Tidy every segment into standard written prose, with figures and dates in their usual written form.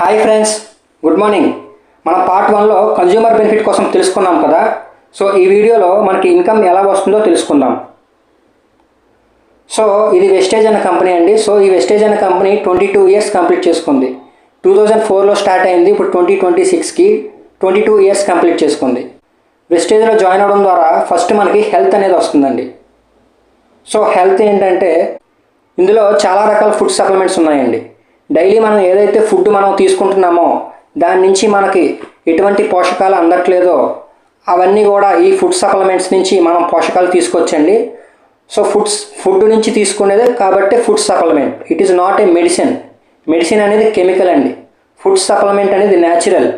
Hi friends, good morning. మన part 1లో consumer benefit కోసం తెలుసుకున్నాం కదా. సో ఈ వీడియోలో మనకి ఇన్కమ్ ఎలా వస్తుందో తెలుసుకుందాం. సో ఇది వెస్టేజ్ అనే కంపెనీ అండి. సో ఈ వెస్టేజ్ అనే కంపెనీ 22 ఇయర్స్ కంప్లీట్ చేసుకుంది. 2004లో స్టార్ట్ అయింది. ఇప్పుడు 2026కి 22 ఇయర్స్ కంప్లీట్ చేసుకుంది. వెస్టేజ్లో జాయిన్ అవ్వడం ద్వారా ఫస్ట్ మనకి హెల్త్ అనేది వస్తుందండి. సో హెల్త్ ఏంటంటే ఇందులో చాలా రకాల ఫుడ్ సప్లిమెంట్స్ ఉన్నాయండి. డైలీ మనం ఏదైతే ఫుడ్ మనం తీసుకుంటున్నామో దాని నుంచి మనకి ఎటువంటి పోషకాలు అందట్లేదో అవన్నీ కూడా ఈ ఫుడ్ సప్లిమెంట్స్ నుంచి మనం పోషకాలు తీసుకోవచ్చండి. సో ఫుడ్ నుంచి తీసుకునేదే కాబట్టి food supplement. It is not a medicine. Medicine అనేది కెమికల్ అండి. ఫుడ్ సప్లిమెంట్ అనేది న్యాచురల్.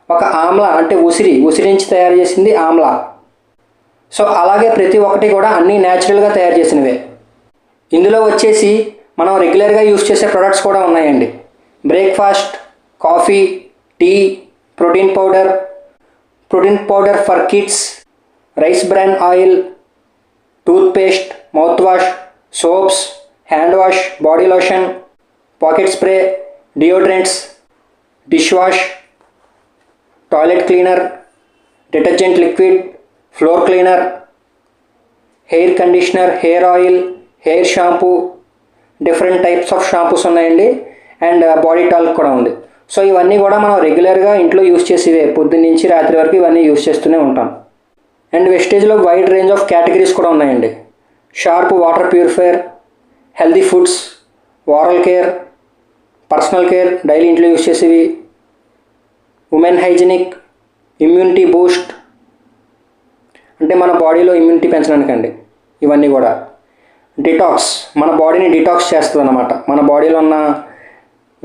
ఒక ఆమ్లా అంటే ఉసిరి నుంచి తయారు చేసింది ఆమ్లా. సో అలాగే ప్రతి ఒక్కటి కూడా అన్నీ న్యాచురల్గా తయారు చేసినవే. ఇందులో వచ్చేసి మనం రెగ్యులర్గా యూజ్ చేసే ప్రొడక్ట్స్ కూడా ఉన్నాయండి. Breakfast, coffee, tea, protein powder for kids, rice bran oil, toothpaste, mouth wash, soaps, hand wash, body lotion, pocket spray, deodorants, dish wash, toilet cleaner, detergent liquid, floor cleaner, hair conditioner, hair oil, hair shampoo, different types of shampoos ఉన్నాయండి. And body talc కూడా ఉంది. So ఇవన్నీ కూడా మనం రెగ్యులర్గా ఇంట్లో use చేసేవే. పొద్దున్న నుంచి రాత్రి వరకు ఇవన్నీ యూస్ చేస్తూనే ఉంటాం. అండ్ వెస్టేజ్లో వైడ్ రేంజ్ ఆఫ్ కేటగిరీస్ కూడా ఉన్నాయండి. Sharp water purifier, healthy foods, oral care, personal care daily ఇంట్లో యూస్ చేసేవి, ఉమెన్ హైజీనిక్, ఇమ్యూనిటీ బూస్ట్ అంటే మన బాడీలో ఇమ్యూనిటీ పెంచడానికండి. ఇవన్నీ కూడా డిటాక్స్, మన బాడీని డిటాక్స్ చేస్తుంది అన్నమాట. మన బాడీలో ఉన్న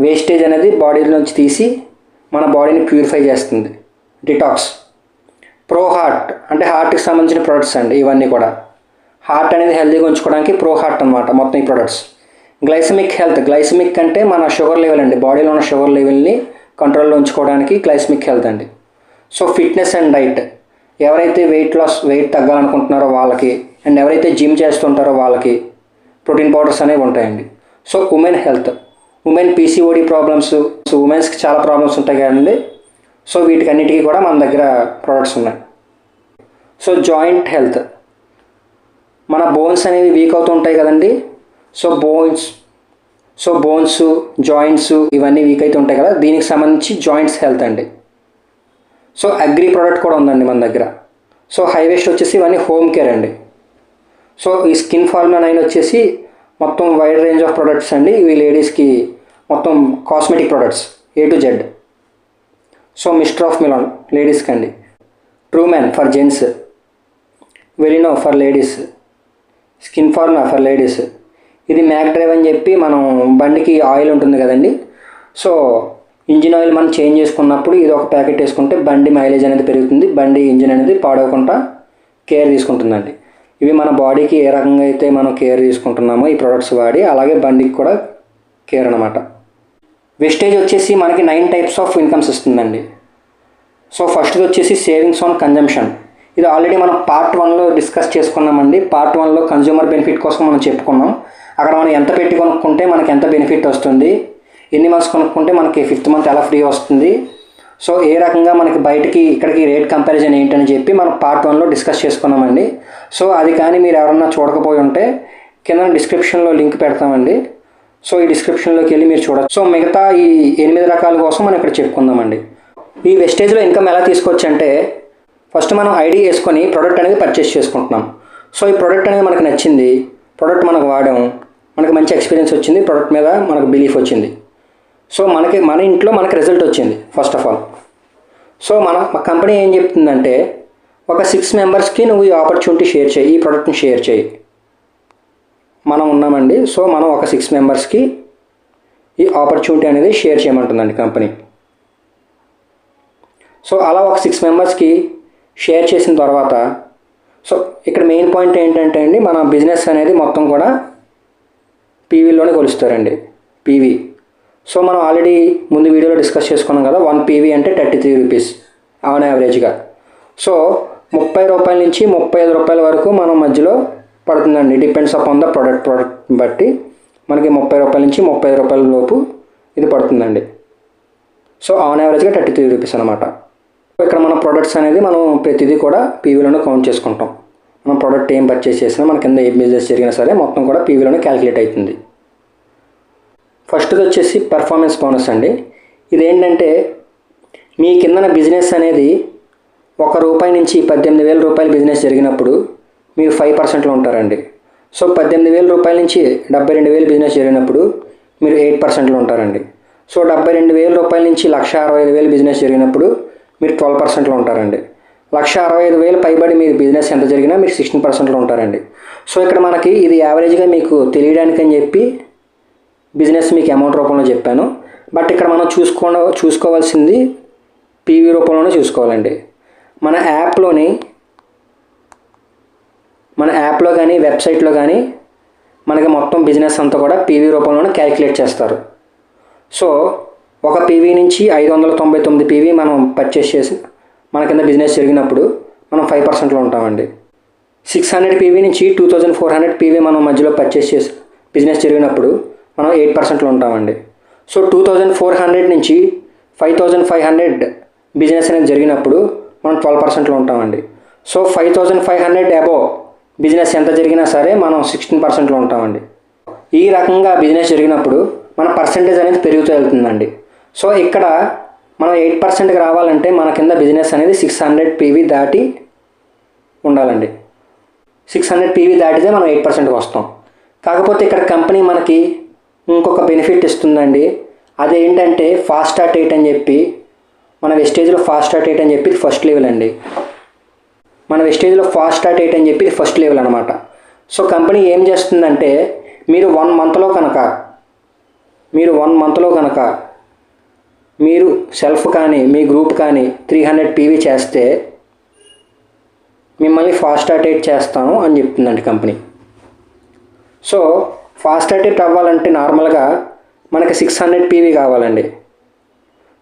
వేస్టేజ్ అనేది బాడీ నుంచి తీసి మన బాడీని ప్యూరిఫై చేస్తుంది. డిటాక్స్. ప్రో హార్ట్ అంటే హార్ట్కి సంబంధించిన ప్రొడక్ట్స్ అండి. ఇవన్నీ కూడా హార్ట్ అనేది హెల్తీగా ఉంచుకోవడానికి ప్రో హార్ట్ అనమాట మొత్తం ఈ ప్రొడక్ట్స్. Glycaemic health. గ్లైసమిక్ అంటే మన షుగర్ లెవెల్ అండి. బాడీలో ఉన్న షుగర్ లెవెల్ని కంట్రోల్లో ఉంచుకోవడానికి గ్లైసమిక్ హెల్త్ అండి. So fitness and diet. ఎవరైతే వెయిట్ తగ్గాలనుకుంటున్నారో వాళ్ళకి, అండ్ ఎవరైతే జిమ్ చేస్తుంటారో వాళ్ళకి ప్రోటీన్ పౌడర్స్ అనేవి ఉంటాయండి. So women health. Women PCOD problems, so ఉమెన్స్కి చాలా ప్రాబ్లమ్స్ ఉంటాయి కదండి. సో వీటికన్నిటికీ కూడా మన దగ్గర ప్రోడక్ట్స్ ఉన్నాయి. So joint health. మన బోన్స్ అనేవి వీక్ అవుతూ ఉంటాయి కదండి. సో బోన్స్ జాయింట్స్ ఇవన్నీ వీక్ అవుతూ ఉంటాయి కదా. దీనికి సంబంధించి జాయింట్స్ హెల్త్ అండి. సో అగ్రి ప్రోడక్ట్ కూడా ఉందండి మన దగ్గర. సో హైవేస్ట్ వచ్చేసి ఇవన్నీ హోమ్ కేర్ అండి. సో ఈ స్కిన్ ఫార్ములా 9 వచ్చేసి మొత్తం వైడ్ రేంజ్ ఆఫ్ ప్రొడక్ట్స్ అండి. ఇవి లేడీస్కి మొత్తం cosmetic products A to Z. So mister of Milan లేడీస్కి అండి. Trueman for gents, Velino for ladies, skin formula for ladies. ఇది మ్యాక్ డ్రైవ్ అని చెప్పి మనం బండికి ఆయిల్ ఉంటుంది కదండి. సో ఇంజిన్ ఆయిల్ మనం చేంజ్ చేసుకున్నప్పుడు ఇది ఒక ప్యాకెట్ వేసుకుంటే బండి మైలేజ్ అనేది పెరుగుతుంది. బండి ఇంజిన్ అనేది పాడవకుండా కేర్ తీసుకుంటుందండి. ఇవి మన బాడీకి ఏ రకంగా అయితే మనం కేర్ తీసుకుంటున్నామో ఈ ప్రొడక్ట్స్ వాడి, అలాగే బండికి కూడా కేర్ అనమాట. వెస్టేజ్ వచ్చేసి మనకి 9 టైప్స్ ఆఫ్ ఇన్కమ్స్ ఇస్తుందండి. సో ఫస్ట్ది వచ్చేసి సేవింగ్స్ ఆన్ కన్జంప్షన్. ఇది ఆల్రెడీ మనం పార్ట్ 1లో డిస్కస్ చేసుకున్నామండి. పార్ట్ 1లో కన్జ్యూమర్ బెనిఫిట్ కోసం మనం చెప్పుకున్నాం. అక్కడ మనం ఎంత పెట్టి కొనుక్కుంటే మనకి ఎంత బెనిఫిట్ వస్తుంది, ఎన్ని మంత్స్ కొనుక్కుంటే మనకి 5th మంత్ ఎలా ఫ్రీ వస్తుంది, సో ఏ రకంగా మనకి బయటికి ఇక్కడికి రేట్ కంపారిజన్ ఏంటని చెప్పి మనం పార్ట్ 1లో డిస్కస్ చేసుకున్నామండి. సో అది కానీ మీరు ఎవరన్నా చూడకపోయి ఉంటే కింద డిస్క్రిప్షన్లో లింక్ పెడతామండి. సో ఈ డిస్క్రిప్షన్లోకి వెళ్ళి మీరు చూడవచ్చు. సో మిగతా ఈ 8 రకాల కోసం మనం ఇక్కడ చెప్పుకుందామండి. ఈ వెస్టేజ్లో ఇన్కమ్ ఎలా తీసుకోవచ్చు అంటే ఫస్ట్ మనం ఐడి వేసుకొని ప్రోడక్ట్ అనేది పర్చేస్ చేసుకుంటున్నాం. సో ఈ ప్రోడక్ట్ అనేది మనకు నచ్చింది, ప్రోడక్ట్ మనకు వాడాం, మనకు మంచి ఎక్స్పీరియన్స్ వచ్చింది, ప్రోడక్ట్ మీద మనకు బిలీఫ్ వచ్చింది. సో మన ఇంట్లో మనకి రిజల్ట్ వచ్చింది ఫస్ట్ ఆఫ్ ఆల్. సో మా కంపెనీ ఏం చెప్తుందంటే ఒక 6 మెంబర్స్కి నువ్వు ఈ ఆపర్చునిటీ షేర్ చేయి, ఈ ప్రోడక్ట్ని షేర్ చేయి. మనం ఉన్నామండి. సో మనం ఒక 6 మెంబర్స్కి ఈ ఆపర్చునిటీ అనేది షేర్ చేయమంటుందండి కంపెనీ. సో అలా ఒక 6 మెంబర్స్కి షేర్ చేసిన తర్వాత సో ఇక్కడ మెయిన్ పాయింట్ ఏంటంటే అండి, మన బిజినెస్ అనేది మొత్తం కూడా పీవీలోనే కొలుస్తారండి. పీవీ. సో మనం ఆల్రెడీ ముందు వీడియోలో డిస్కస్ చేసుకున్నాం కదా. 1 PV అంటే 33 రూపీస్ ఆన్ యావరేజ్గా. సో 30 రూపాయల నుంచి 35 రూపాయల వరకు మనం మధ్యలో పడుతుందండి. డిపెండ్స్ అపాన్ ద ప్రోడక్ట్ బట్టి మనకి 30 రూపాయల నుంచి 35 రూపాయల లోపు ఇది పడుతుందండి. సో ఆన్ యావరేజ్గా 33 రూపీస్ అనమాట. ఇక్కడ మన ప్రొడక్ట్స్ అనేది మనం ప్రతిదీ కూడా పీవీలోనే కౌంట్ చేసుకుంటాం. మనం ప్రోడక్ట్ ఏం పర్చేస్ చేసినా మన కింద ఏ బిజినెస్ జరిగినా సరే మొత్తం కూడా పీవీలోనే క్యాలిక్యులేట్ అవుతుంది. ఫస్ట్ది వచ్చేసి పెర్ఫార్మెన్స్ బోనస్ అండి. ఇదేంటంటే మీ కిందన బిజినెస్ అనేది ₹1 నుంచి 18,000 రూపాయల బిజినెస్ జరిగినప్పుడు మీరు 5%లో ఉంటారండి. సో 18,000 రూపాయల నుంచి 72,000 బిజినెస్ జరిగినప్పుడు మీరు 8%లో ఉంటారండి. సో 72,000 రూపాయల నుంచి 1,65,000 బిజినెస్ జరిగినప్పుడు మీరు 12%లో ఉంటారండి. 1,65,000 పైబడి మీరు బిజినెస్ ఎంత జరిగినా మీరు 16%లో ఉంటారండి. సో ఇక్కడ మనకి ఇది యావరేజ్గా మీకు తెలియడానికి అని చెప్పి బిజినెస్ మీకు అమౌంట్ రూపంలో చెప్పాను. బట్ ఇక్కడ మనం చూసుకోవాల్సింది పీవీ రూపంలోనే చూసుకోవాలండి. మన యాప్లో కానీ వెబ్సైట్లో కానీ మనకి మొత్తం బిజినెస్ అంతా కూడా పీవీ రూపంలోనే క్యాలిక్యులేట్ చేస్తారు. సో ఒక పీవీ నుంచి 599 పీవీ మనం పర్చేస్ చేసి మన కింద బిజినెస్ జరిగినప్పుడు మనం 5%లో ఉంటామండి. 600 పీవీ నుంచి 2400 పీవీ మనం మధ్యలో పర్చేస్ చేసి బిజినెస్ జరిగినప్పుడు మనం 8%లో ఉంటామండి. సో 2400 నుంచి 5500 బిజినెస్ అనేది జరిగినప్పుడు మనం 12%లో ఉంటామండి. సో 5500 అబోవ్ బిజినెస్ ఎంత జరిగినా సరే మనం 16%లో ఉంటామండి. ఈ రకంగా బిజినెస్ జరిగినప్పుడు మన పర్సంటేజ్ అనేది పెరుగుతూ వెళ్తుందండి. సో ఇక్కడ మనం 8%కి రావాలంటే మన కింద బిజినెస్ అనేది 600 పీవీ దాటి ఉండాలండి. 600 పీవీ దాటితే మనం 8%కి వస్తాం. కాకపోతే ఇక్కడ కంపెనీ మనకి ఇంకొక బెనిఫిట్ ఇస్తుందండి. అదేంటంటే ఫాస్ట్ స్టార్ట్ డేట్ అని చెప్పి మన వెస్టేజ్లో ఫాస్ట్ స్టార్ట్ డేట్ అని చెప్పి ఇది ఫస్ట్ లెవెల్ అండి. మన వెస్టేజ్లో ఫాస్ట్ స్టార్ట్ డేట్ అని చెప్పి ఇది ఫస్ట్ లెవెల్ అనమాట. సో కంపెనీ ఏం చేస్తుందంటే మీరు 1 మంత్లో కనుక మీరు సెల్ఫ్ కానీ మీ గ్రూప్ కానీ 300 పీవీ చేస్తే మిమ్మల్ని ఫాస్ట్ స్టార్ట్ డేట్ చేస్తాను అని చెప్తుందండి company. So fast start date అవ్వాలంటే నార్మల్గా మనకి 600 పీవీ కావాలండి.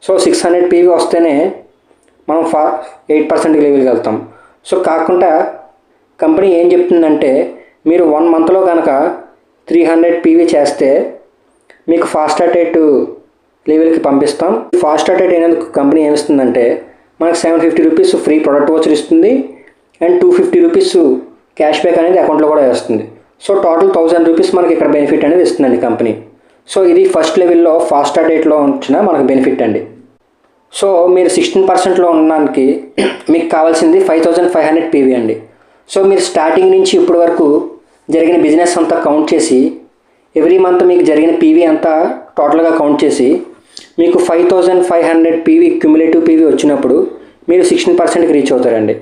సో 600 పీవీ వస్తేనే మనం 8% లెవెల్కి వెళ్తాం. సో కాకుండా కంపెనీ ఏం చెప్తుందంటే మీరు 1 మంత్లో కనుక 300 పీవీ చేస్తే మీకు ఫాస్ట్ స్టార్ట్ డేట్ లెవెల్కి పంపిస్తాం. ఫాస్ట్ స్టార్ట్ డేట్ అయినందుకు కంపెనీ ఏమిస్తుందంటే మనకు 750 రూపీస్ ఫ్రీ ప్రొడక్ట్ వాచర్ ఇస్తుంది అండ్ 250 రూపీస్ క్యాష్ బ్యాక్ అనేది అకౌంట్లో కూడా వేస్తుంది. సో టోటల్ 1000 రూపీస్ మనకి ఇక్కడ బెనిఫిట్ అనేది ఇస్తుందండి కంపెనీ. సో ఇది ఫస్ట్ లెవెల్లో ఫాస్ట్ స్టార్ట్ డేట్లో వచ్చిన మనకు బెనిఫిట్ అండి. సో మీరు 16%లో ఉండడానికి మీకు కావాల్సింది 5500 పీవీ అండి. సో మీరు స్టార్టింగ్ నుంచి ఇప్పటి వరకు జరిగిన బిజినెస్ అంతా కౌంట్ చేసి ఎవ్రీ మంత్ మీకు జరిగిన పీవీ అంతా టోటల్గా కౌంట్ చేసి మీకు 5500 పీవీ క్యుములేటివ్ పీవీ వచ్చినప్పుడు మీరు 16%కి రీచ్ అవుతారండి.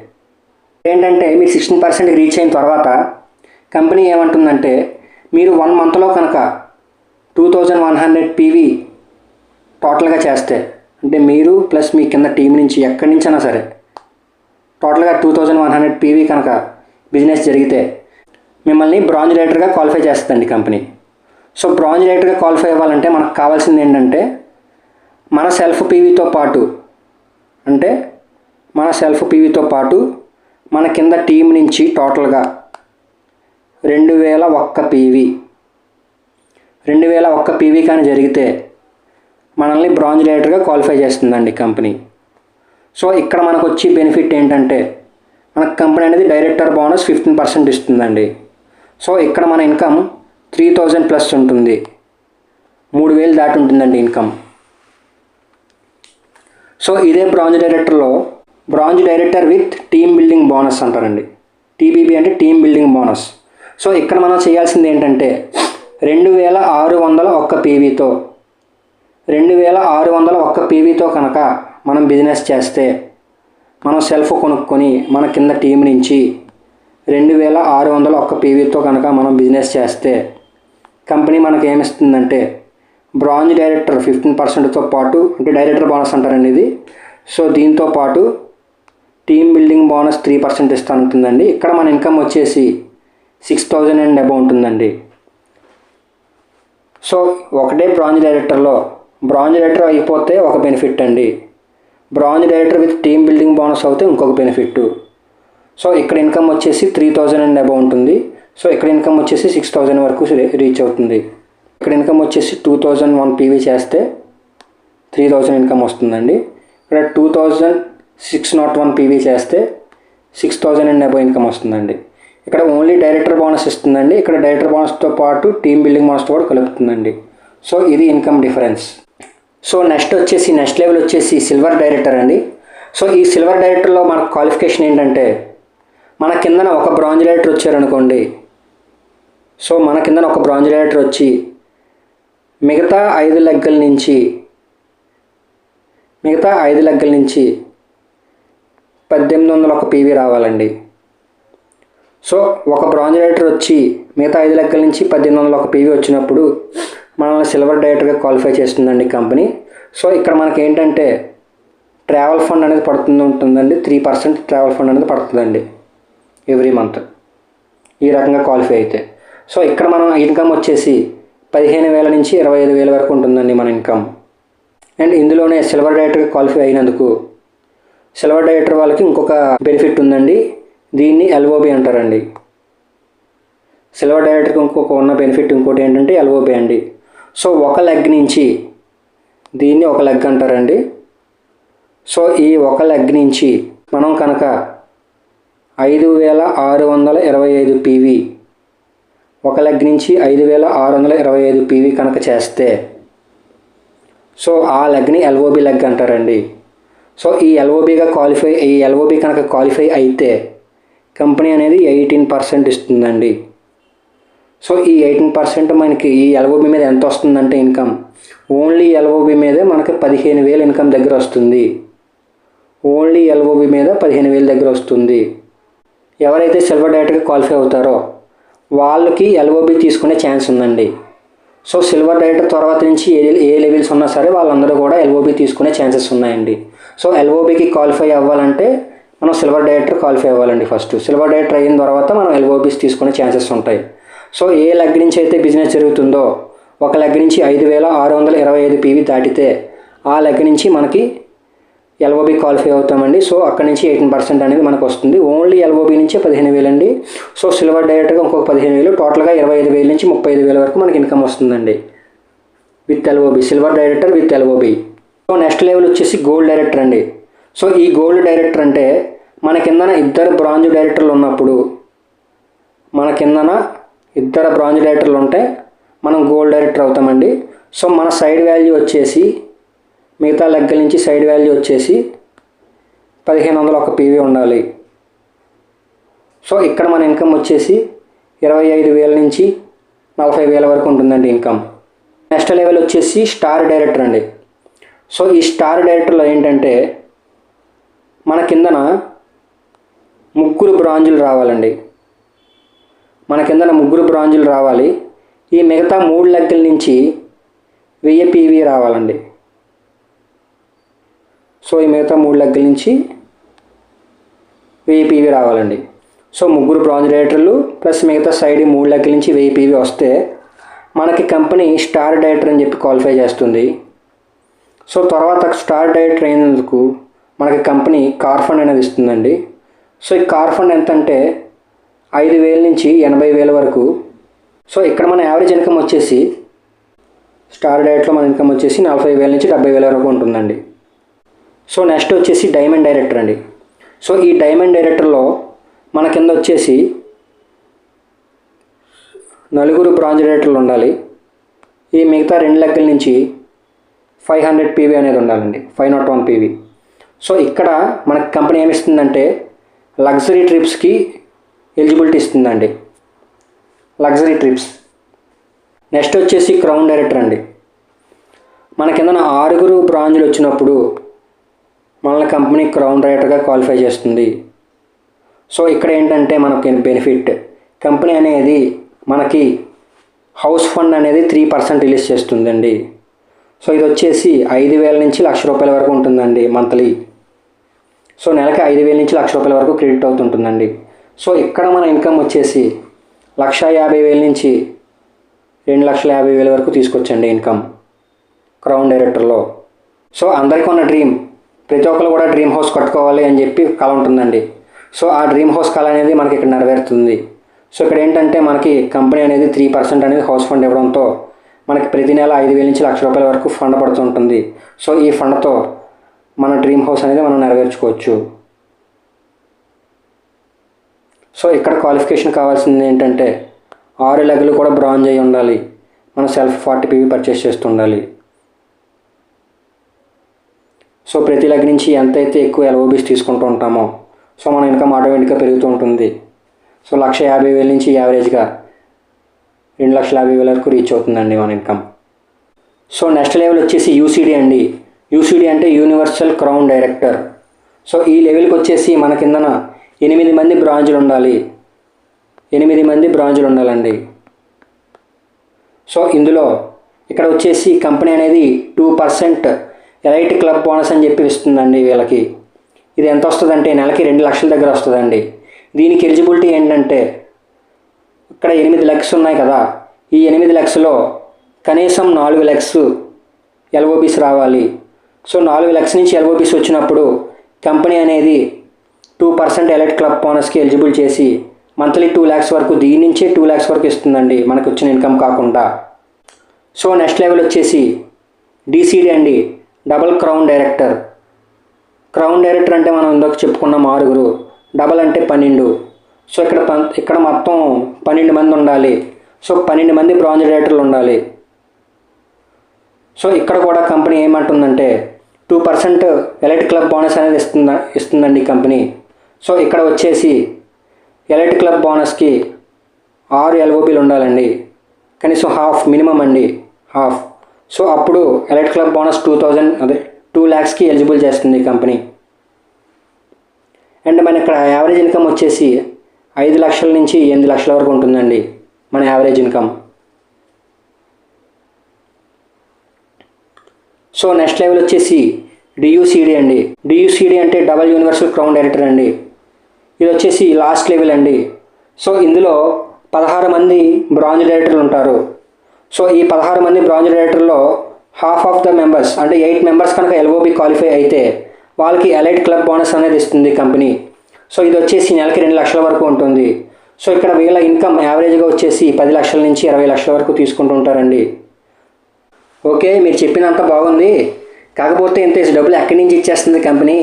ఏంటంటే మీరు 16%కి రీచ్ అయిన తర్వాత కంపెనీ ఏమంటుందంటే మీరు 1 మంత్లో కనుక 2100 పీవీ టోటల్గా చేస్తే అంటే మీరు ప్లస్ మీ కింద టీం నుంచి ఎక్కడి నుంచైనా సరే టోటల్గా 2100 పీవీ కనుక బిజినెస్ జరిగితే మిమ్మల్ని బ్రాంజ్ రైటర్గా క్వాలిఫై చేస్తుందండి కంపెనీ. సో బ్రాంజ్ రైటర్గా క్వాలిఫై అవ్వాలంటే మనకు కావాల్సింది ఏంటంటే మన సెల్ఫ్ పీవీతో పాటు మన కింద టీం నుంచి టోటల్గా 2001 పీవీ కానీ జరిగితే మనల్ని బ్రాంజ్ రైటర్గా క్వాలిఫై చేస్తుందండి కంపెనీ. సో ఇక్కడ మనకు వచ్చి బెనిఫిట్ ఏంటంటే మనకు కంపెనీ అనేది డైరెక్టర్ బోనస్ 15% ఇస్తుందండి. సో ఇక్కడ మన ఇన్కమ్ 3000 ప్లస్ ఉంటుంది, 3000 దాటి ఉంటుందండి ఇన్కమ్. సో ఇదే bronze director with team building bonus అంటారండి. టీబీబీ అంటే టీమ్ బిల్డింగ్ బోనస్. సో ఇక్కడ మనం చేయాల్సింది ఏంటంటే 2601 పీవీతో కనుక మనం బిజినెస్ చేస్తే మనం సెల్ఫ్ కొనుక్కొని మన కింద టీం నుంచి 2601 పీవీతో కనుక మనం బిజినెస్ చేస్తే కంపెనీ మనకు ఏమిస్తుందంటే బ్రాంజ్ డైరెక్టర్ 15%తో పాటు అంటే డైరెక్టర్ బోనస్ అంటారండి ఇది. సో దీంతో పాటు టీమ్ బిల్డింగ్ బోనస్ 3% ఇస్తుందండి. ఇక్కడ మన ఇన్కమ్ వచ్చేసి 6000 అండ్ అబౌవ్ ఉంటుందండి. సో ఒకటే బ్రాంజ్ డైరెక్టర్ అయిపోతే ఒక బెనిఫిట్ అండి, bronze director with team building bonus అవుతే ఇంకొక బెనిఫిట్. సో ఇక్కడ ఇన్కమ్ వచ్చేసి 3000 అండ్ అబౌవ్ ఉంటుంది. సో ఇక్కడ ఇన్కమ్ వచ్చేసి 6000 వరకు రీచ్ అవుతుంది. ఇక్కడ ఇన్కమ్ వచ్చేసి 2001 పీవీ చేస్తే 3000 ఇన్కమ్ వస్తుందండి. ఇక్కడ 2601 పీవీ చేస్తే 6000 అండ్ అబవ్ ఇన్కమ్ వస్తుందండి. ఇక్కడ ఓన్లీ డైరెక్టర్ బోనస్ ఇస్తుందండి. ఇక్కడ డైరెక్టర్ బోనస్తో పాటు టీమ్ బిల్డింగ్ బోనస్ కూడా కలుపుతుందండి. సో ఇది income difference. So next level వచ్చేసి సిల్వర్ డైరెక్టర్ అండి. సో ఈ సిల్వర్ డైరెక్టర్లో మనకు క్వాలిఫికేషన్ ఏంటంటే, మన కిందన ఒక బ్రాంజ్ డైరెక్టర్ వచ్చారనుకోండి. సో మన కిందన ఒక బ్రాంజ్ డైరెక్టర్ వచ్చి మిగతా 5 లెగ్గల నుంచి 1801 పీవీ రావాలండి. సో ఒక బ్రాంజ్ డైరెక్టర్ వచ్చి మిగతా 5 లెగ్గల నుంచి 1801 పీవీ వచ్చినప్పుడు మనల్ని సిల్వర్ డైరెక్టర్గా క్వాలిఫై చేస్తుందండి కంపెనీ. సో ఇక్కడ మనకి ఏంటంటే ట్రావెల్ ఫండ్ అనేది ఉంటుందండి. 3% ట్రావెల్ ఫండ్ అనేది పడుతుందండి ఎవ్రీ మంత్ ఈ రకంగా క్వాలిఫై అయితే. సో ఇక్కడ మనం ఇన్కమ్ వచ్చేసి 15,000 నుంచి 25,000 వరకు ఉంటుందండి మన ఇన్కమ్. అండ్ ఇందులోనే సిల్వర్ డైరెక్టర్గా క్వాలిఫై అయినందుకు సిల్వర్ డైరెక్టర్ వాళ్ళకి ఇంకొక బెనిఫిట్ ఉందండి. దీన్ని ఎల్ఓబి అంటారండి. సిల్వర్ డైరెక్టర్కి ఉన్న బెనిఫిట్ ఇంకోటి ఏంటంటే ఎల్ఓబి అండి. సో ఒక లెగ్ నుంచి దీన్ని ఒక లెగ్ అంటారండి. సో ఈ ఒక లెగ్ నుంచి మనం కనుక 5,625 పీవీ ఒక లెగ్ నుంచి 5,625 పీవీ కనుక చేస్తే సో ఆ లెగ్ని ఎల్ఓబి లెగ్ అంటారండి. సో ఈ ఎల్ఓబి కనుక క్వాలిఫై అయితే కంపెనీ అనేది 18% ఇస్తుందండి. సో ఈ 18% మనకి ఈ ఎల్ఓబి మీద ఎంత వస్తుందంటే ఇన్కమ్ ఓన్లీ ఎల్ఓబి మీదే మనకి 15,000 ఇన్కమ్ దగ్గర వస్తుంది. ఓన్లీ ఎల్ఓబి మీద 15,000 దగ్గర వస్తుంది. ఎవరైతే సిల్వర్ డైరెక్టర్గా క్వాలిఫై అవుతారో వాళ్ళకి ఎల్ఓబి తీసుకునే ఛాన్స్ ఉందండి. సో సిల్వర్ డైరెక్టర్ తర్వాత నుంచి ఏ లెవెల్స్ ఉన్నా సరే వాళ్ళందరూ కూడా ఎల్ఓబి తీసుకునే ఛాన్సెస్ ఉన్నాయండి. సో ఎల్ఓబికి క్వాలిఫై అవ్వాలంటే మనం సిల్వర్ డైరెక్టర్ క్వాలిఫై అవ్వాలండి. ఫస్ట్ సిల్వర్ డైరెక్టర్ అయిన తర్వాత మనం ఎల్ఓబిస్ తీసుకునే ఛాన్సెస్ ఉంటాయి. సో ఏ లెగ్ నుంచి అయితే బిజినెస్ జరుగుతుందో ఒక లెగ్ నుంచి 5,625 పీవీ దాటితే ఆ లెగ్ నుంచి మనకి ఎల్ఓబి క్వాలిఫై అవుతామండి. సో అక్కడి నుంచి 18% అనేది మనకు వస్తుంది. ఓన్లీ ఎల్ఓబి నుంచి 15,000 అండి. సో సిల్వర్ డైరెక్టర్గా ఇంకొక 15,000, టోటల్గా 25,000 నుంచి 35,000 వరకు మనకి ఇన్కమ్ వస్తుందండి with LOB, silver director with LOB. So next level వచ్చేసి గోల్డ్ డైరెక్టర్ అండి. సో ఈ గోల్డ్ డైరెక్టర్ అంటే మన కిందన ఇద్దరు బ్రాంజ్ డైరెక్టర్లు ఉన్నప్పుడు, మన కిందన ఇద్దరు బ్రాంజ్ డైరెక్టర్లు ఉంటే మనం గోల్డ్ డైరెక్టర్ అవుతామండి. సో మన సైడ్ వాల్యూ వచ్చేసి మిగతా లెగ్గల నుంచి సైడ్ వాల్యూ వచ్చేసి 1,501 పీవీ ఉండాలి. సో ఇక్కడ మన ఇన్కమ్ వచ్చేసి 25,000 నుంచి 40,000 వరకు ఉంటుందండి ఇన్కమ్. నెక్స్ట్ లెవెల్ వచ్చేసి స్టార్ డైరెక్టర్ అండి. సో ఈ స్టార్ డైరెక్టర్లో ఏంటంటే మన కిందన 3 బ్రాంజులు రావాలండి. మన కిందన 3 బ్రాంజులు రావాలి. ఈ మిగతా 3 లెగ్గల నుంచి 1000 పీవీ రావాలండి. సో ఈ మిగతా 3 లెగ్గల నుంచి 1000 పీవీ రావాలండి. సో 3 బ్రాంజ్ డైరెక్టర్లు ప్లస్ మిగతా సైడ్ 3 లెగ్గల నుంచి 1000 పీవీ వస్తే మనకి కంపెనీ స్టార్ డైరెక్టర్ అని చెప్పి క్వాలిఫై చేస్తుంది. సో తర్వాత స్టార్ డైరెక్టర్ అయినందుకు మనకి కంపెనీ కార్ ఫండ్ అనేది ఇస్తుందండి. సో ఈ కార్ ఫండ్ ఎంత అంటే 5,000 నుంచి 80,000 వరకు. సో ఇక్కడ మన యావరేజ్ ఇన్కమ్ వచ్చేసి స్టార్ డైరెక్ట్లో మన ఇన్కమ్ వచ్చేసి 40,000 నుంచి 70,000 వరకు ఉంటుందండి. సో నెక్స్ట్ వచ్చేసి డైమండ్ డైరెక్టర్ అండి. సో ఈ డైమండ్ డైరెక్టర్లో మన కింద వచ్చేసి 4 బ్రాంజ్ డైరెక్టర్లు ఉండాలి. ఈ మిగతా 2 లెగ్గల నుంచి 500 పీవీ అనేది ఉండాలండి, 501 పీవీ. సో ఇక్కడ మనకి కంపెనీ ఏమిస్తుందంటే లగ్జరీ ట్రిప్స్కి ఎలిజిబిలిటీ ఇస్తుందండి, లగ్జరీ ట్రిప్స్. నెక్స్ట్ వచ్చేసి క్రౌన్ డైరెక్టర్ అండి. మన కింద 6 బ్రాంజ్లు వచ్చినప్పుడు మన కంపెనీ క్రౌన్ డైరెక్టర్గా క్వాలిఫై చేస్తుంది. సో ఇక్కడ ఏంటంటే మనకి బెనిఫిట్, కంపెనీ అనేది మనకి హౌస్ ఫండ్ అనేది 3% రిలీజ్ చేస్తుందండి. సో ఇది వచ్చేసి 5,000 నుంచి ₹1,00,000 వరకు ఉంటుందండి మంత్లీ. సో నెలకి 5,000 నుంచి ₹1,00,000 వరకు క్రెడిట్ అవుతుంటుందండి. సో ఇక్కడ మన ఇన్కమ్ వచ్చేసి 1,50,000 నుంచి 2,50,000 వరకు తీసుకొచ్చండి ఇన్కమ్ క్రౌన్ డైరెక్టర్లో. సో అందరికీ ఉన్న డ్రీమ్, ప్రతి ఒక్కరు కూడా డ్రీమ్ హౌస్ కట్టుకోవాలి అని చెప్పి కళ ఉంటుందండి. సో ఆ డ్రీమ్ హౌస్ కళ అనేది మనకి ఇక్కడ నెరవేరుతుంది. సో ఇక్కడ ఏంటంటే మనకి కంపెనీ అనేది 3% అనేది హౌస్ ఫండ్ ఇవ్వడంతో మనకి ప్రతి నెల 5,000 నుంచి ₹1,00,000 వరకు ఫండ్ పడుతుంటుంది. సో ఈ ఫండ్తో మన డ్రీమ్ హౌస్ అనేది మనం నెరవేర్చుకోవచ్చు. సో ఇక్కడ క్వాలిఫికేషన్ కావాల్సింది ఏంటంటే 6 లెగ్లు కూడా బ్రాంజ్ అయి ఉండాలి, మనం సెల్ఫ్ 40 PV పర్చేస్ చేస్తుండాలి. సో ప్రతి లెగ్ నుంచి ఎంతైతే ఎక్కువ LOBs తీసుకుంటూ ఉంటామో సో మన ఇన్కమ్ ఆటోమేటిక్గా పెరుగుతూ ఉంటుంది. సో 1,50,000 నుంచి యావరేజ్గా 2,50,000 వరకు రీచ్ అవుతుందండి మన ఇన్కమ్. సో నెక్స్ట్ లెవెల్ వచ్చేసి UCD అండి. UCD అంటే యూనివర్సల్ క్రౌన్ డైరెక్టర్. సో ఈ లెవెల్కి వచ్చేసి మన కిందన 8 మంది బ్రాంజులు ఉండాలి. 8 మంది బ్రాంజులు ఉండాలండి. సో ఇందులో ఇక్కడ వచ్చేసి కంపెనీ అనేది 2% ఎలైట్ క్లబ్ బోనస్ అని చెప్పి ఇస్తుందండి వీళ్ళకి. ఇది ఎంత వస్తుందంటే నెలకి 2 లక్షల దగ్గర వస్తుందండి. దీనికి ఎలిజిబిలిటీ ఏంటంటే ఇక్కడ 8 లెగ్స్ ఉన్నాయి కదా, ఈ 8 లెగ్స్లో కనీసం 4 లెగ్స్ LOBs రావాలి. సో 4 లెగ్స్ నుంచి LOBs వచ్చినప్పుడు కంపెనీ అనేది 2% ఎలైట్ క్లబ్ బోనస్కి ఎలిజిబుల్ చేసి మంత్లీ 2 lakhs వరకు, దీని నుంచే 2 lakhs వరకు ఇస్తుందండి మనకు వచ్చిన ఇన్కమ్ కాకుండా. సో నెక్స్ట్ లెవెల్ వచ్చేసి DCD అండి, double crown director. Crown director అంటే మనం ఇందాక చెప్పుకున్నాం 6, డబల్ అంటే 12. సో ఇక్కడ మొత్తం 12 మంది ఉండాలి. సో 12 మంది బ్రాంజ్ డైరెక్టర్లు ఉండాలి. సో ఇక్కడ కూడా కంపెనీ ఏమంటుందంటే 2% ఎలైట్ క్లబ్ బోనస్ అనేది ఇస్తుందండి కంపెనీ. సో ఇక్కడ వచ్చేసి ఎలైట్ క్లబ్ బోనస్కి 6 LOBలు ఉండాలండి, కనీసం హాఫ్ మినిమం అండి, హాఫ్. సో అప్పుడు ఎలైట్ క్లబ్ బోనస్ 2 lakhsకి ఎలిజిబుల్ చేస్తుంది కంపెనీ. అండ్ మన ఇక్కడ యావరేజ్ ఇన్కమ్ వచ్చేసి 5 లక్షల నుంచి 8 లక్షల వరకు ఉంటుందండి మన average income. So next level వచ్చేసి DUCD అండి. DUCD అంటే డబల్ యూనివర్సల్ క్రౌన్ డైరెక్టర్ అండి. ఇది వచ్చేసి లాస్ట్ లెవెల్ అండి. సో ఇందులో 16 మంది బ్రాంజ్ డైరెక్టర్లు ఉంటారు. సో ఈ 16 మంది బ్రాంజ్ డైరెక్టర్లో హాఫ్ ఆఫ్ ద మెంబర్స్ అంటే 8 members కనుక LOB క్వాలిఫై అయితే వాళ్ళకి ఎలైట్ క్లబ్ బోనస్ అనేది ఇస్తుంది కంపెనీ. సో ఇది వచ్చేసి నెలకి 2 లక్షల వరకు ఉంటుంది. సో ఇక్కడ వీళ్ళ ఇన్కమ్ యావరేజ్గా వచ్చేసి 10 లక్షల నుంచి 20 లక్షల వరకు తీసుకుంటూ ఉంటారండి. ఓకే, మీరు చెప్పినంత బాగుంది, కాకపోతే ఇంత డబ్బులు ఎక్కడి నుంచి ఇచ్చేస్తుంది కంపెనీ,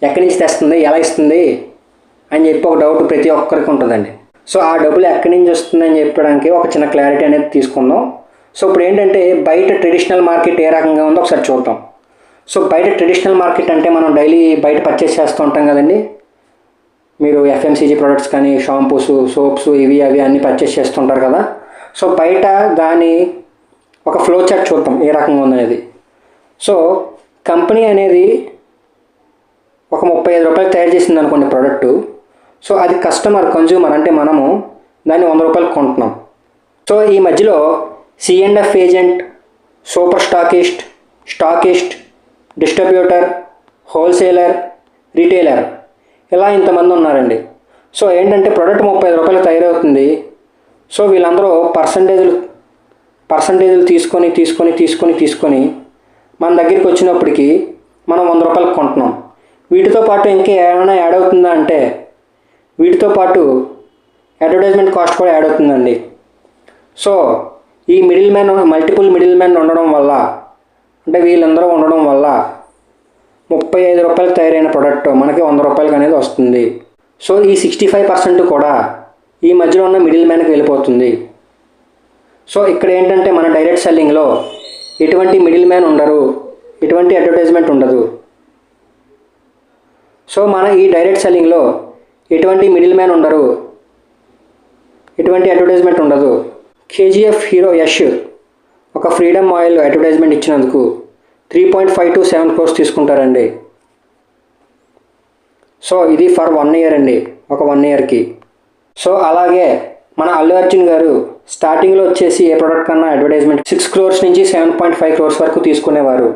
ఎక్కడి నుంచి తెస్తుంది, ఎలా ఇస్తుంది అని చెప్పి ఒక డౌట్ ప్రతి ఒక్కరికి ఉంటుందండి. సో ఆ డబ్బులు ఎక్కడి నుంచి వస్తుందని చెప్పడానికి ఒక చిన్న క్లారిటీ అనేది తీసుకుందాం. సో ఇప్పుడు ఏంటంటే బయట ట్రెడిషనల్ మార్కెట్ ఏ రకంగా ఉందో ఒకసారి చూద్దాం. సో బయట ట్రెడిషనల్ మార్కెట్ అంటే మనం డైలీ బయట పర్చేస్ చేస్తూ ఉంటాం కదండి. మీరు FMCG ప్రొడక్ట్స్ కానీ షాంపూస్, సోప్స్, ఇవి అవి అన్నీ పర్చేస్ చేస్తుంటారు కదా. సో బయట దాని ఒక ఫ్లో చార్ట్ చూద్దాం ఏ రకంగా ఉందనేది. సో కంపెనీ అనేది ఒక 35 రూపాయలు తయారు చేసింది అనుకోండి ప్రోడక్ట్. సో అది కన్జ్యూమర్ అంటే మనము దాన్ని 100 రూపాయలకు కొంటున్నాం. సో ఈ మధ్యలో C&F agent, super stockist, distributor, wholesaler, retailer ఇలా ఇంతమంది ఉన్నారండి. సో ఏంటంటే ప్రోడక్ట్ 35 రూపాయలు తయారవుతుంది. సో వీళ్ళందరూ పర్సంటేజ్లు తీసుకొని మన దగ్గరికి వచ్చినప్పటికీ మనం 100 రూపాయలకు కొంటున్నాం. వీటితో పాటు ఇంకా ఏమైనా యాడ్ అవుతుందా అంటే వీటితో పాటు అడ్వర్టైజ్మెంట్ కాస్ట్ కూడా యాడ్ అవుతుందండి. సో ఈ మల్టిపుల్ మిడిల్ మ్యాన్ ఉండడం వల్ల, అంటే వీళ్ళందరూ ఉండడం వల్ల 35 రూపాయలు తయారైన ప్రోడక్ట్ మనకి 100 రూపాయలకి అనేది వస్తుంది. సో ఈ 65% కూడా ఈ మధ్యలో ఉన్న మిడిల్ మ్యాన్కి వెళ్ళిపోతుంది. సో ఇక్కడ ఏంటంటే మన డైరెక్ట్ సెల్లింగ్లో ఎటువంటి మిడిల్ మ్యాన్ ఉండరు, ఎటువంటి అడ్వర్టైజ్మెంట్ ఉండదు. సో మన ఈ డైరెక్ట్ సెల్లింగ్లో ఎటువంటి మిడిల్ మ్యాన్ ఉండరు, ఎటువంటి అడ్వర్టైజ్మెంట్ ఉండదు. KGF హీరో యష్ ఒక ఫ్రీడమ్ ఆయిల్ అడ్వర్టైజ్మెంట్ ఇచ్చినందుకు 3.5 to 7 crores తీసుకుంటారండి. సో ఇది ఫర్ 1 year అండి, ఒక 1 yearకి. సో అలాగే మన అల్లు అర్జున్ గారు స్టార్టింగ్లో వచ్చేసి ఏ ప్రోడక్ట్ కన్నా అడ్వర్టైజ్మెంట్ 6 crores నుంచి 7.5 crores వరకు తీసుకునేవారు.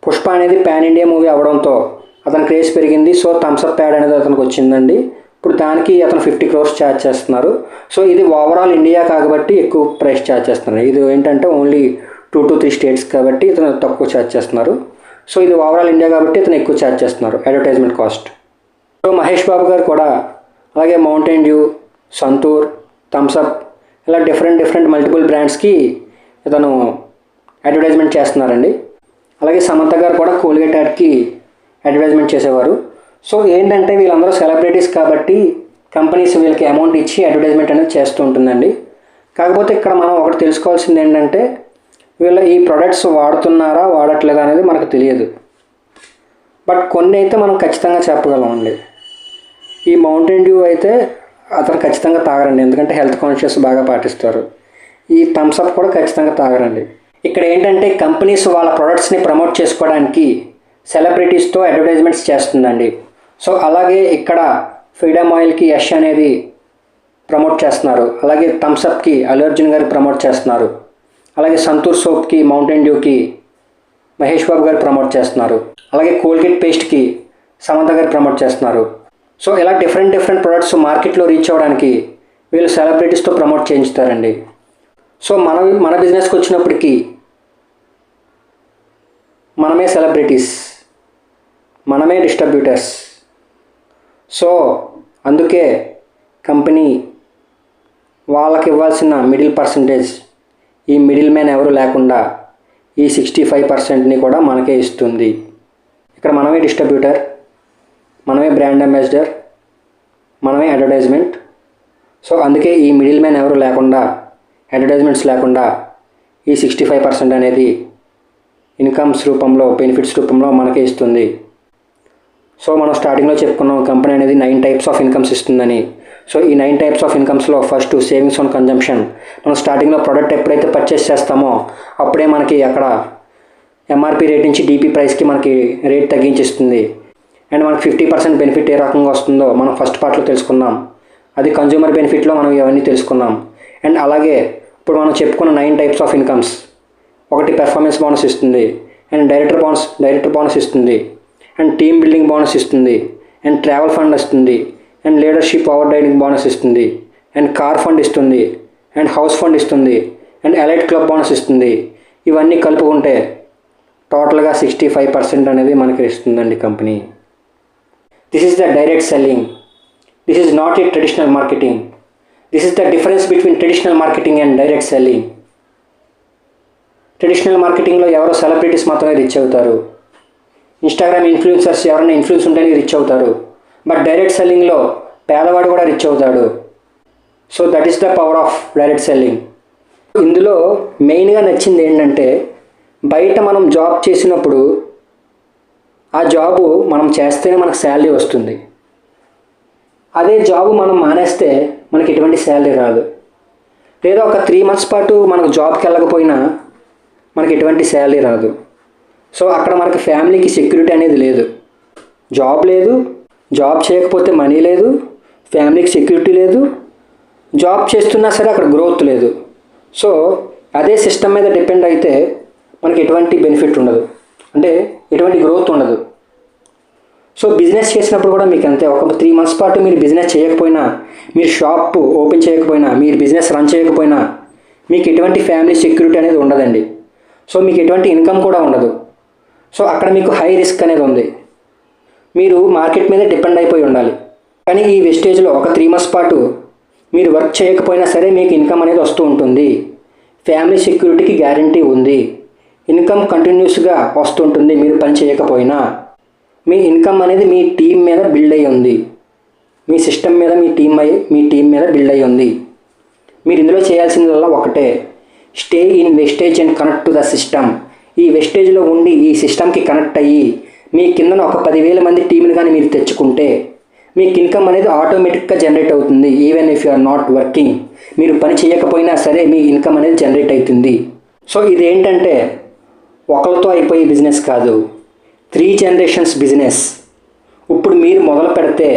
పుష్ప అనేది పాన్ ఇండియా మూవీ అవడంతో అతని క్రేజ్ పెరిగింది. సో థమ్స్అప్ ప్యాడ్ అనేది అతనికి వచ్చిందండి. ఇప్పుడు దానికి అతను 50 crores ఛార్జ్ చేస్తున్నారు. సో ఇది ఓవరాల్ ఇండియా కాబట్టి ఎక్కువ ప్రైస్ ఛార్జ్ చేస్తున్నారు. ఇది ఏంటంటే ఓన్లీ 2 to 3 states కాబట్టి ఇతను తక్కువ ఛార్జ్ చేస్తున్నారు. సో ఇది ఓవరాల్ ఇండియా కాబట్టి ఇతను ఎక్కువ ఛార్జ్ చేస్తున్నారు advertisement cost. So Mahesh Babu గారు కూడా అలాగే మౌంటైన్ డ్యూ, సంతూర్, థమ్స్అప్ ఇలా డిఫరెంట్ మల్టిపుల్ బ్రాండ్స్కి ఇతను అడ్వర్టైజ్మెంట్ చేస్తున్నారండి. అలాగే సమంత గారు కూడా కోల్గేట్ యాడ్కి అడ్వర్టైజ్మెంట్ చేసేవారు. సో ఏంటంటే వీళ్ళందరూ సెలబ్రిటీస్ కాబట్టి కంపెనీస్ వీళ్ళకి అమౌంట్ ఇచ్చి అడ్వర్టైజ్మెంట్ అనేది చేస్తూ ఉంటుందండి. కాకపోతే ఇక్కడ మనం ఒకటి తెలుసుకోవాల్సింది ఏంటంటే వీళ్ళు ఈ ప్రొడక్ట్స్ వాడుతున్నారా వాడట్లేదా అనేది మనకు తెలియదు. బట్ కొన్ని అయితే మనం ఖచ్చితంగా చెప్పగలం అండి. ఈ మౌంటైన్ డ్యూ అయితే అతను ఖచ్చితంగా తాగరండి, ఎందుకంటే హెల్త్ కాన్షియస్ బాగా పాటిస్తారు. ఈ థమ్స్అప్ కూడా ఖచ్చితంగా తాగరండి. ఇక్కడ ఏంటంటే కంపెనీస్ వాళ్ళ ప్రొడక్ట్స్ని ప్రమోట్ చేసుకోవడానికి సెలబ్రిటీస్తో అడ్వర్టైజ్మెంట్స్ చేస్తుందండి. సో అలాగే ఇక్కడ ఫ్రీడమ్ ఆయిల్కి యష్ అనేది ప్రమోట్ చేస్తున్నారు, అలాగే థమ్స్అప్కి అల్లు అర్జున్ గారు ప్రమోట్ చేస్తున్నారు, అలాగే సంతూర్ సోప్కి మౌంటైన్ డ్యూకి మహేష్ బాబు గారు ప్రమోట్ చేస్తున్నారు, అలాగే కోల్గేట్ పేస్ట్కి సమంత గారు ప్రమోట్ చేస్తున్నారు. సో ఇలా డిఫరెంట్ ప్రొడక్ట్స్ మార్కెట్లో రీచ్ అవ్వడానికి వీళ్ళు సెలబ్రిటీస్తో ప్రమోట్ చేయించుతారండి. సో మన బిజినెస్కి వచ్చినప్పటికీ మనమే సెలబ్రిటీస్, మనమే డిస్ట్రిబ్యూటర్స్. సో అందుకే కంపెనీ వాళ్ళకి ఇవ్వాల్సిన మిడిల్ పర్సంటేజ్, ఈ మిడిల్ మ్యాన్ ఎవరు లేకుండా ఈ 65%ని కూడా మనకే ఇస్తుంది. ఇక్కడ మనమే డిస్ట్రిబ్యూటర్, మనమే బ్రాండ్ అంబాసిడర్, మనమే అడ్వర్టైజ్మెంట్. సో అందుకే ఈ మిడిల్ మ్యాన్ ఎవరు లేకుండా, అడ్వర్టైజ్మెంట్స్ లేకుండా ఈ 65% అనేది ఇన్కమ్స్ రూపంలో, బెనిఫిట్స్ రూపంలో మనకే ఇస్తుంది. సో మనం స్టార్టింగ్లో చెప్పుకున్నాం కంపెనీ అనేది 9 టైప్స్ ఆఫ్ ఇన్కమ్స్ ఇస్తుందని. సో ఈ 9 టైప్స్ ఆఫ్ ఇన్కమ్స్లో ఫస్ట్ సేవింగ్స్ ఆన్ కన్జంప్షన్. మనం స్టార్టింగ్లో ప్రోడక్ట్ ఎప్పుడైతే పర్చేస్ చేస్తామో అప్పుడే మనకి అక్కడ ఎంఆర్పి రేట్ నుంచి డిపి ప్రైస్కి మనకి రేట్ తగ్గించిస్తుంది. అండ్ మనకి 50% బెనిఫిట్ ఏ రకంగా వస్తుందో మనం ఫస్ట్ పార్ట్లో తెలుసుకున్నాం. అది కన్జ్యూమర్ బెనిఫిట్లో మనం ఇవన్నీ తెలుసుకున్నాం. అండ్ అలాగే ఇప్పుడు మనం చెప్పుకున్న 9 టైప్స్ ఆఫ్ ఇన్కమ్స్, ఒకటి పెర్ఫార్మెన్స్ బోనస్ ఇస్తుంది, అండ్ డైరెక్టర్ బోనస్ ఇస్తుంది, అండ్ టీమ్ బిల్డింగ్ బోనస్ ఇస్తుంది, అండ్ ట్రావెల్ ఫండ్ ఇస్తుంది, and leadership overriding bonus ఇస్తుంది, అండ్ కార్ ఫండ్ ఇస్తుంది, అండ్ హౌస్ ఫండ్ ఇస్తుంది, అండ్ ఎలైట్ క్లబ్ బోనస్ ఇస్తుంది. ఇవన్నీ కలుపుకుంటే టోటల్గా 65% అనేది మనకి ఇస్తుందండి company. This is the direct selling. This is not a traditional marketing. This is the difference between traditional marketing and direct selling. Traditional మార్కెటింగ్లో ఎవరో సెలబ్రిటీస్ మాత్రమే రీచ్ అవుతారు, ఇన్స్టాగ్రామ్ ఇన్ఫ్లుయెన్సర్స్ ఎవరైనా ఇన్ఫ్లుయెన్స్ ఉంటేనే రీచ్ అవుతారు. బట్ డైరెక్ట్ సెల్లింగ్లో పేదవాడు కూడా reach అవుతాడు. So that is the power of direct selling. ఇందులో మెయిన్గా నచ్చింది ఏంటంటే బయట మనం జాబ్ చేసినప్పుడు ఆ జాబు మనం చేస్తేనే మనకు శాలరీ వస్తుంది. అదే జాబు మనం మానేస్తే మనకి ఎటువంటి శాలరీ రాదు. లేదా ఒక 3 months పాటు మనకు జాబ్కి వెళ్ళకపోయినా మనకి ఎటువంటి శాలరీ రాదు. సో అక్కడ మనకి ఫ్యామిలీకి సెక్యూరిటీ అనేది లేదు. జాబ్ లేదు, జాబ్ చేయకపోతే మనీ లేదు, ఫ్యామిలీకి సెక్యూరిటీ లేదు, జాబ్ చేస్తున్నా సరే అక్కడ గ్రోత్ లేదు. సో అదే సిస్టమ్ మీద డిపెండ్ అయితే మనకి ఎటువంటి బెనిఫిట్ ఉండదు, అంటే ఎటువంటి గ్రోత్ ఉండదు. సో బిజినెస్ చేసినప్పుడు కూడా మీకు అంతే. ఒక 3 months పాటు మీరు బిజినెస్ చేయకపోయినా, మీరు షాప్ ఓపెన్ చేయకపోయినా, మీరు బిజినెస్ రన్ చేయకపోయినా మీకు ఎటువంటి ఫ్యామిలీ సెక్యూరిటీ అనేది ఉండదండి. సో మీకు ఎటువంటి ఇన్కమ్ కూడా ఉండదు. సో అక్కడ మీకు హై రిస్క్ అనేది ఉంది. మీరు మార్కెట్ మీద డిపెండ్ అయిపోయి ఉండాలి. కానీ ఈ వెస్టేజ్లో ఒక 3 months పాటు మీరు వర్క్ చేయకపోయినా సరే మీకు ఇన్కమ్ అనేది వస్తూ ఉంటుంది. ఫ్యామిలీ సెక్యూరిటీకి గ్యారంటీ ఉంది. ఇన్కమ్ కంటిన్యూస్గా వస్తుంటుంది. మీరు పని చేయకపోయినా మీ ఇన్కమ్ అనేది మీ టీం మీద బిల్డ్ అయ్యి ఉంది, మీ సిస్టమ్ మీద మీ టీం మీద బిల్డ్ అయ్యి ఉంది. మీరు ఇందులో చేయాల్సిందల్లా ఒకటే, stay in wastage and connect to the system. ఈ వెస్టేజ్లో ఉండి ఈ సిస్టమ్కి కనెక్ట్ అయ్యి మీ కిందన ఒక 10,000 మంది టీంని కానీ మీరు తెచ్చుకుంటే మీకు ఇన్కమ్ అనేది ఆటోమేటిక్గా జనరేట్ అవుతుంది. Even if you are not working, మీరు పని చేయకపోయినా సరే మీ ఇన్కమ్ అనేది జనరేట్ అవుతుంది. సో ఇదేంటంటే ఒకరితో అయిపోయే బిజినెస్ కాదు, 3 generations బిజినెస్. ఇప్పుడు మీరు మొదలు పెడితే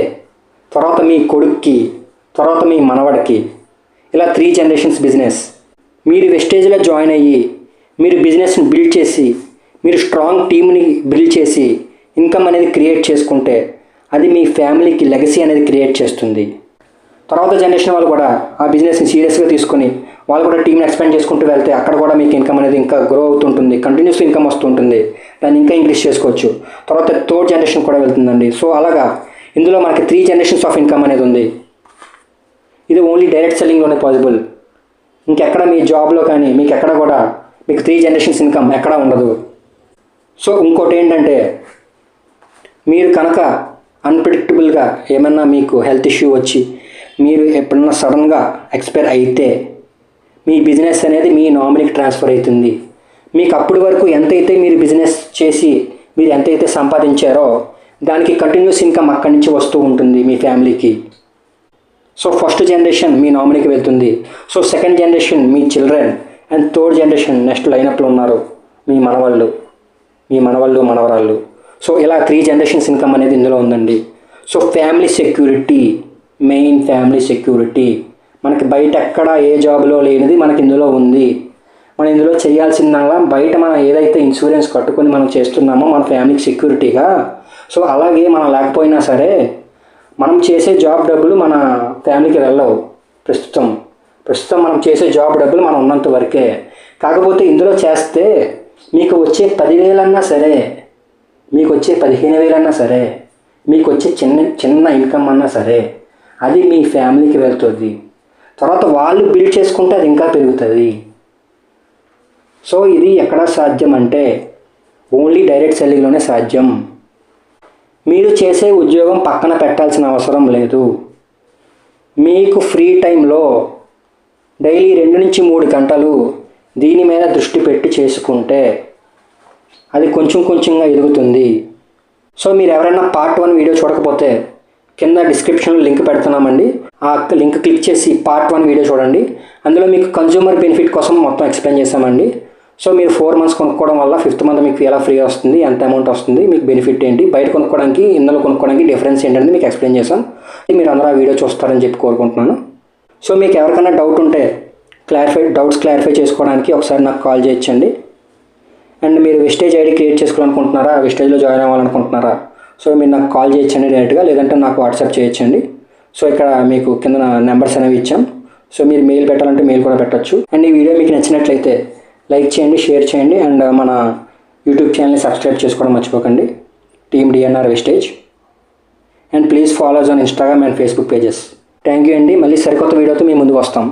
తర్వాత మీ కొడుక్కి, తర్వాత మీ మనవడికి, ఇలా 3 generations బిజినెస్. మీరు వెస్టేజ్లో జాయిన్ అయ్యి మీరు బిజినెస్ని బిల్డ్ చేసి, మీరు స్ట్రాంగ్ టీమ్ని బిల్డ్ చేసి ఇన్కమ్ అనేది క్రియేట్ చేసుకుంటే అది మీ ఫ్యామిలీకి లెగసీ అనేది క్రియేట్ చేస్తుంది. తర్వాత జనరేషన్ వాళ్ళు కూడా ఆ బిజినెస్ని సీరియస్గా తీసుకొని వాళ్ళు కూడా టీమ్ని ఎక్స్పాండ్ చేసుకుంటూ వెళ్తే అక్కడ కూడా మీకు ఇన్కమ్ అనేది ఇంకా గ్రో అవుతుంటుంది, కంటిన్యూస్ ఇన్కమ్ వస్తుంటుంది. దాన్ని ఇంకా ఇంక్రీజ్ చేసుకోవచ్చు. తర్వాత 3rd generation కూడా వెళ్తుందండి. సో అలాగా ఇందులో మనకి 3 generations ఆఫ్ ఇన్కమ్ అనేది ఉంది. ఇది ఓన్లీ డైరెక్ట్ సెల్లింగ్లోనే పాసిబుల్. ఇంకెక్కడ మీ జాబ్లో కానీ మీకు ఎక్కడ కూడా మీకు 3 generations ఇన్కమ్ ఎక్కడా ఉండదు. సో ఇంకోటి ఏంటంటే, మీరు కనుక అన్ప్రిడిక్టబుల్గా ఏమన్నా మీకు హెల్త్ ఇష్యూ వచ్చి మీరు ఎప్పుడన్నా సడన్గా ఎక్స్పైర్ అయితే మీ బిజినెస్ అనేది మీ నామినీకి ట్రాన్స్ఫర్ అవుతుంది. మీకు అప్పటి వరకు ఎంతైతే మీరు బిజినెస్ చేసి మీరు ఎంతైతే సంపాదించారో దానికి కంటిన్యూస్ ఇన్కమ్ అక్కడి నుంచి వస్తూ ఉంటుంది మీ ఫ్యామిలీకి. సో ఫస్ట్ జనరేషన్ మీ నామినీకి వెళ్తుంది. సో సెకండ్ జనరేషన్ మీ children, and third generation next లైనప్లో ఉన్నారు మీ మనవరాళ్ళు. సో ఇలా 3 జనరేషన్స్ ఇన్కమ్ అనేది ఇందులో ఉందండి. So family security, main family security మనకి బయట ఎక్కడ ఏ జాబ్లో లేనిది మనకి ఇందులో ఉంది. మనం ఇందులో చేయాల్సిందల్లా బయట మనం ఏదైతే ఇన్సూరెన్స్ కట్టుకొని మనం చేస్తున్నామో మన ఫ్యామిలీకి సెక్యూరిటీగా, సో అలాగే మనం లేకపోయినా సరే మనం చేసే జాబ్ డబ్బులు మన ఫ్యామిలీకి వెళ్ళవు. ప్రస్తుతం మనం చేసే జాబ్ డబ్బులు మనం ఉన్నంత వరకే. కాకపోతే ఇందులో చేస్తే మీకు వచ్చే 10,000 అన్నా సరే, మీకు వచ్చే 15,000 అన్నా సరే, మీకు వచ్చే చిన్న ఇన్కమ్ అన్నా సరే అది మీ ఫ్యామిలీకి వెళ్తుంది. తర్వాత వాళ్ళు బిల్డ్ చేసుకుంటే అది ఇంకా పెరుగుతుంది. సో ఇది ఎక్కడ సాధ్యం అంటే ఓన్లీ డైరెక్ట్ సెల్లింగ్లోనే సాధ్యం. మీరు చేసే ఉద్యోగం పక్కన పెట్టాల్సిన అవసరం లేదు. మీకు ఫ్రీ టైంలో డైలీ 2 నుంచి 3 గంటలు దీని మీద దృష్టి పెట్టి చేసుకుంటే అది కొంచెంగా ఎదుగుతుంది. సో మీరు ఎవరైనా పార్ట్ 1 వీడియో చూడకపోతే కింద డిస్క్రిప్షన్లో లింక్ పెడుతున్నామండి. ఆ లింక్ క్లిక్ చేసి పార్ట్ 1 వీడియో చూడండి. అందులో మీకు కన్జ్యూమర్ బెనిఫిట్ కోసం మొత్తం ఎక్స్ప్లెయిన్ చేశామండి. సో మీరు 4 months కొనుక్కోవడం వల్ల 5th month మీకు ఎలా ఫ్రీ వస్తుంది, ఎంత అమౌంట్ వస్తుంది, మీకు బెనిఫిట్ ఏంటి, బయట కొనుక్కోవడానికి ఇందులో కొనుక్కోవడానికి డిఫరెన్స్ ఏంటనేది మీకు ఎక్స్ప్లెయిన్ చేశాం. మీరు అందరూ ఆ వీడియో చూస్తారని చెప్పి కోరుకుంటున్నాను. సో మీకు ఎవరికైనా డౌట్ ఉంటే డౌట్స్ క్లారిఫై చేసుకోవడానికి ఒకసారి నాకు కాల్ చేయొచ్చండి. అండ్ మీరు వెస్టేజ్ ఐడి క్రియేట్ చేసుకోవాలనుకుంటున్నారా, వెస్టేజ్లో జాయిన్ అవ్వాలనుకుంటున్నారా, సో మీరు నాకు కాల్ చేయొచ్చండి డైరెక్ట్గా, లేదంటే నాకు వాట్సాప్ చేయొచ్చండి. సో ఇక్కడ మీకు కింద నెంబర్స్ అనేవి ఇచ్చాం. సో మీరు మెయిల్ పెట్టాలంటే మెయిల్ కూడా పెట్టచ్చు. అండ్ ఈ వీడియో మీకు నచ్చినట్లయితే లైక్ చేయండి, షేర్ చేయండి, అండ్ మన యూట్యూబ్ ఛానల్ని సబ్స్క్రైబ్ చేసుకోవడం మర్చిపోకండి, team DNR Vestige. And please follows on Instagram and Facebook pages. Thank you అండి. మళ్ళీ సరికొత్త వీడియోతో మీ ముందుకు వస్తాం.